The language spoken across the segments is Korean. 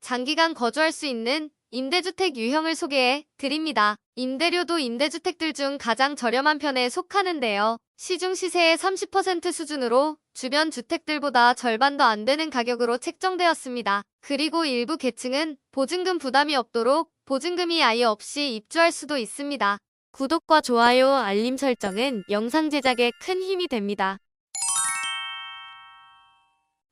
장기간 거주할 수 있는 임대주택 유형을 소개해 드립니다. 임대료도 임대주택들 중 가장 저렴한 편에 속하는데요. 시중 시세의 30% 수준으로 주변 주택들보다 절반도 안 되는 가격으로 책정되었습니다. 그리고 일부 계층은 보증금 부담이 없도록 보증금이 아예 없이 입주할 수도 있습니다. 구독과 좋아요, 알림 설정은 영상 제작에 큰 힘이 됩니다.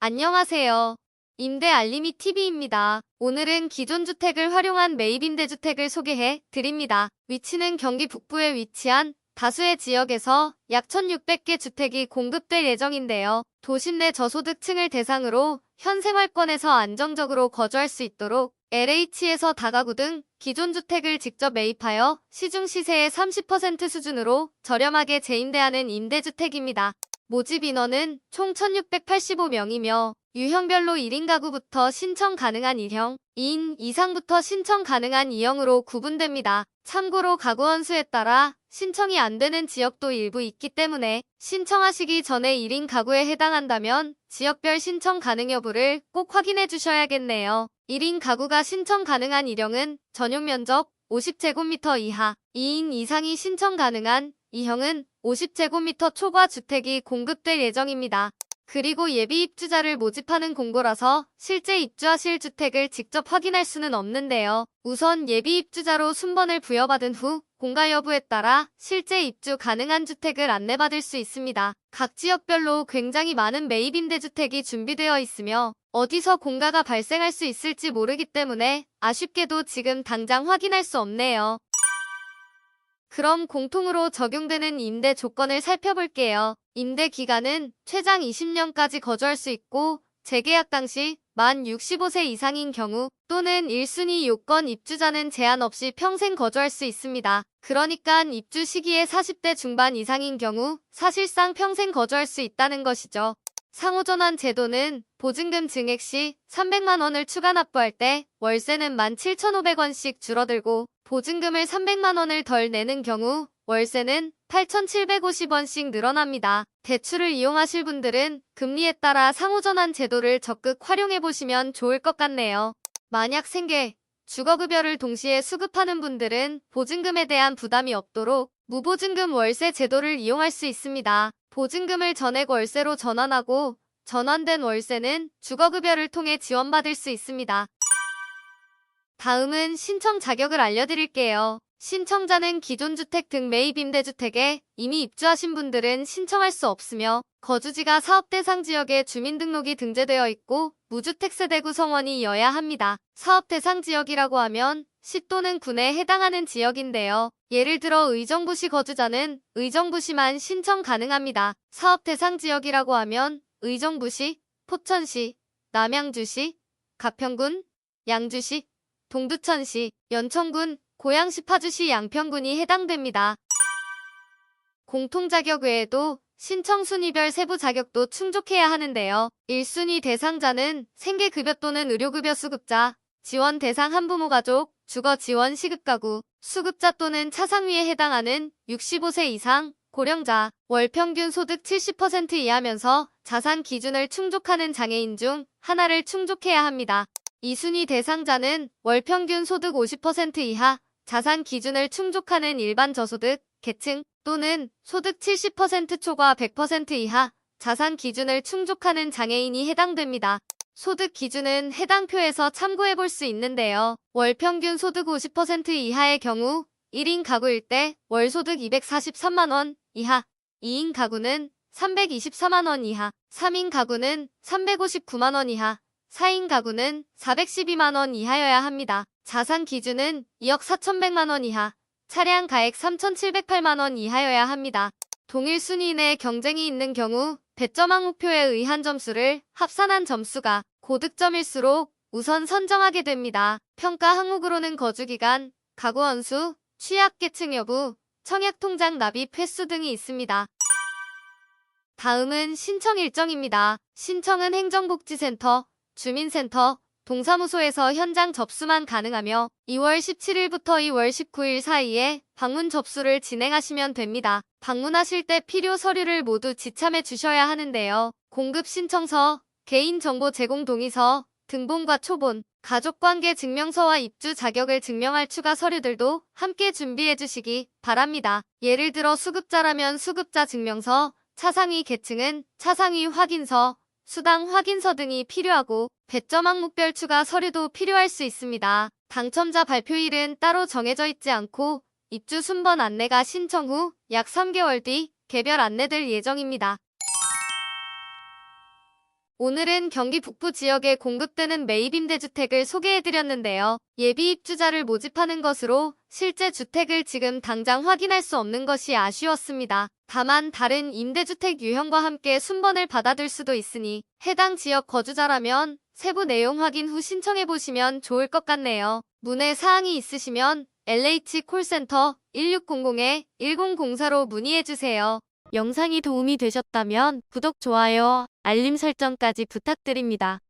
안녕하세요. 임대 알림이 TV입니다. 오늘은 기존 주택을 활용한 매입 임대주택을 소개해 드립니다. 위치는 경기 북부에 위치한 다수의 지역에서 약 1,600개 주택이 공급될 예정인데요. 도심 내 저소득층을 대상으로 현 생활권에서 안정적으로 거주할 수 있도록 LH에서 다가구 등 기존 주택을 직접 매입하여 시중 시세의 30% 수준으로 저렴하게 재임대하는 임대주택입니다. 모집 인원은 총 1,685명이며 유형별로 1인 가구부터 신청 가능한 1형, 2인 이상부터 신청 가능한 2형으로 구분됩니다. 참고로 가구 원수에 따라 신청이 안 되는 지역도 일부 있기 때문에 신청하시기 전에 1인 가구에 해당한다면 지역별 신청 가능 여부를 꼭 확인해 주셔야겠네요. 1인 가구가 신청 가능한 1형은 전용 면적 50제곱미터 이하, 2인 이상이 신청 가능한 2형은 50제곱미터 초과 주택이 공급될 예정입니다. 그리고 예비 입주자를 모집하는 공고라서 실제 입주하실 주택을 직접 확인할 수는 없는데요. 우선 예비 입주자로 순번을 부여받은 후 공가 여부에 따라 실제 입주 가능한 주택을 안내받을 수 있습니다. 각 지역별로 굉장히 많은 매입 임대주택이 준비되어 있으며 어디서 공가가 발생할 수 있을지 모르기 때문에 아쉽게도 지금 당장 확인할 수 없네요. 그럼 공통으로 적용되는 임대 조건을 살펴볼게요. 임대 기간은 최장 20년까지 거주할 수 있고 재계약 당시 만 65세 이상인 경우 또는 1순위 요건 입주자는 제한 없이 평생 거주할 수 있습니다. 그러니까 입주 시기에 40대 중반 이상인 경우 사실상 평생 거주할 수 있다는 것이죠. 상호전환 제도는 보증금 증액 시 300만 원을 추가 납부할 때 월세는 17,500원씩 줄어들고 보증금을 300만 원을 덜 내는 경우 월세는 8,750원씩 늘어납니다. 대출을 이용하실 분들은 금리에 따라 상호전환 제도를 적극 활용해보시면 좋을 것 같네요. 만약 생계, 주거급여를 동시에 수급하는 분들은 보증금에 대한 부담이 없도록 무보증금 월세 제도를 이용할 수 있습니다. 보증금을 전액 월세로 전환하고 전환된 월세는 주거급여를 통해 지원받을 수 있습니다. 다음은 신청 자격을 알려드릴게요. 신청자는 기존 주택 등 매입 임대주택에 이미 입주하신 분들은 신청할 수 없으며 거주지가 사업 대상 지역에 주민등록이 등재되어 있고 무주택 세대 구성원이어야 합니다. 사업 대상 지역이라고 하면 시 또는 군에 해당하는 지역인데요. 예를 들어 의정부시 거주자는 의정부시만 신청 가능합니다. 사업 대상 지역이라고 하면 의정부시, 포천시, 남양주시, 가평군, 양주시, 동두천시, 연천군, 고양시, 파주시, 양평군이 해당됩니다. 공통자격 외에도 신청 순위별 세부 자격도 충족해야 하는데요. 1순위 대상자는 생계급여 또는 의료급여 수급자, 지원 대상 한부모 가족, 주거 지원 시급가구, 수급자 또는 차상위에 해당하는 65세 이상, 고령자, 월 평균 소득 70% 이하면서 자산 기준을 충족하는 장애인 중 하나를 충족해야 합니다. 2순위 대상자는 월 평균 소득 50% 이하, 자산 기준을 충족하는 일반 저소득, 계층 또는 소득 70% 초과 100% 이하, 자산 기준을 충족하는 장애인이 해당됩니다. 소득 기준은 해당 표에서 참고해 볼 수 있는데요. 월 평균 소득 50% 이하의 경우 1인 가구일 때 월 소득 243만 원 이하, 2인 가구는 324만 원 이하, 3인 가구는 359만 원 이하, 4인 가구는 412만 원 이하여야 합니다. 자산 기준은 2억 4,100만 원 이하, 차량 가액 3,708만 원 이하여야 합니다. 동일 순위 내 경쟁이 있는 경우 배점 항목표에 의한 점수를 합산한 점수가 고득점일수록 우선 선정하게 됩니다. 평가 항목으로는 거주기간, 가구 원수, 취약계층 여부, 청약통장 납입 횟수 등이 있습니다. 다음은 신청 일정입니다. 신청은 행정복지센터, 주민센터, 동사무소에서 현장 접수만 가능하며 2월 17일부터 2월 19일 사이에 방문 접수를 진행하시면 됩니다. 방문하실 때 필요 서류를 모두 지참해 주셔야 하는데요. 공급 신청서, 개인정보 제공 동의서, 등본과 초본, 가족관계 증명서와 입주 자격을 증명할 추가 서류들도 함께 준비해 주시기 바랍니다. 예를 들어 수급자라면 수급자 증명서, 차상위 계층은 차상위 확인서, 수당 확인서 등이 필요하고 배점 항목별 추가 서류도 필요할 수 있습니다. 당첨자 발표일은 따로 정해져 있지 않고 입주 순번 안내가 신청 후 약 3개월 뒤 개별 안내될 예정입니다. 오늘은 경기 북부 지역에 공급되는 매입 임대주택을 소개해드렸는데요. 예비 입주자를 모집하는 것으로 실제 주택을 지금 당장 확인할 수 없는 것이 아쉬웠습니다. 다만 다른 임대주택 유형과 함께 순번을 받아둘 수도 있으니 해당 지역 거주자라면 세부 내용 확인 후 신청해보시면 좋을 것 같네요. 문의 사항이 있으시면 LH 콜센터 1600-1004로 문의해주세요. 영상이 도움이 되셨다면 구독, 좋아요, 알림 설정까지 부탁드립니다.